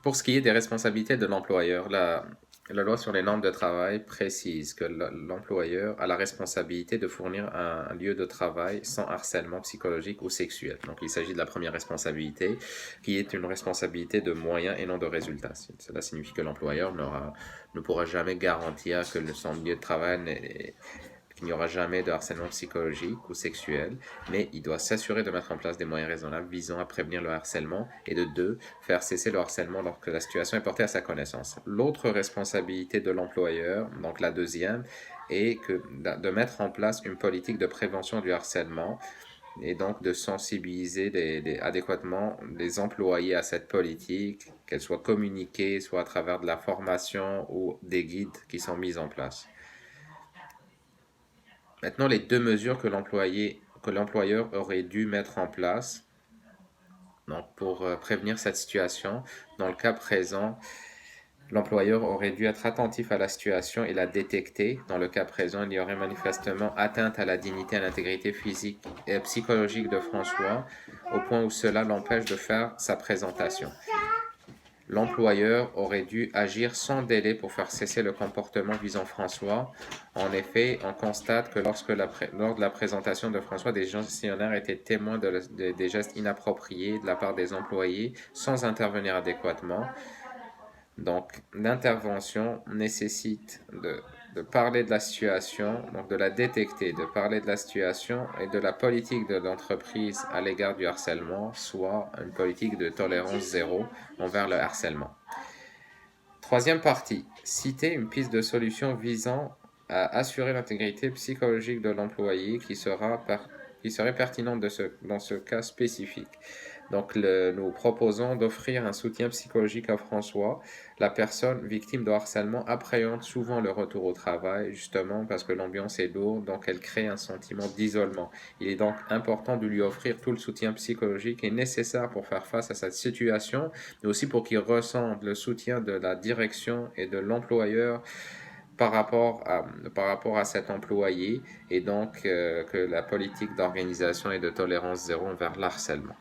Pour ce qui est des responsabilités de l'employeur, la loi sur les normes de travail précise que l'employeur a la responsabilité de fournir un lieu de travail sans harcèlement psychologique ou sexuel. Donc, il s'agit de la première responsabilité, qui est une responsabilité de moyens et non de résultats. Cela signifie que l'employeur ne pourra jamais garantir que son lieu de travail qu'il n'y aura jamais de harcèlement psychologique ou sexuel, mais il doit s'assurer de mettre en place des moyens raisonnables visant à prévenir le harcèlement et de deux, faire cesser le harcèlement lorsque la situation est portée à sa connaissance. L'autre responsabilité de l'employeur, donc la deuxième, est de mettre en place une politique de prévention du harcèlement et donc de sensibiliser adéquatement les employés à cette politique, qu'elle soit communiquée, soit à travers de la formation ou des guides qui sont mis en place. Maintenant, les deux mesures que l'employeur aurait dû mettre en place donc pour prévenir cette situation. Dans le cas présent, l'employeur aurait dû être attentif à la situation et la détecter. Dans le cas présent, il y aurait manifestement atteinte à la dignité et à l'intégrité physique et psychologique de François, au point où cela l'empêche de faire sa présentation. L'employeur aurait dû agir sans délai pour faire cesser le comportement visant François. En effet, on constate que lors de la présentation de François, des gestionnaires étaient témoins des gestes inappropriés de la part des employés sans intervenir adéquatement. Donc, l'intervention nécessite de parler de la situation, donc de la détecter, de parler de la situation et de la politique de l'entreprise à l'égard du harcèlement, soit une politique de tolérance zéro envers le harcèlement. Troisième partie, citer une piste de solution visant à assurer l'intégrité psychologique de l'employé qui serait pertinente dans ce cas spécifique. Donc, nous proposons d'offrir un soutien psychologique à François. La personne victime de harcèlement appréhende souvent le retour au travail, justement parce que l'ambiance est lourde, donc elle crée un sentiment d'isolement. Il est donc important de lui offrir tout le soutien psychologique qui est nécessaire pour faire face à cette situation, mais aussi pour qu'il ressente le soutien de la direction et de l'employeur par rapport à cet employé, et donc que la politique d'organisation et de tolérance zéro envers l'harcèlement.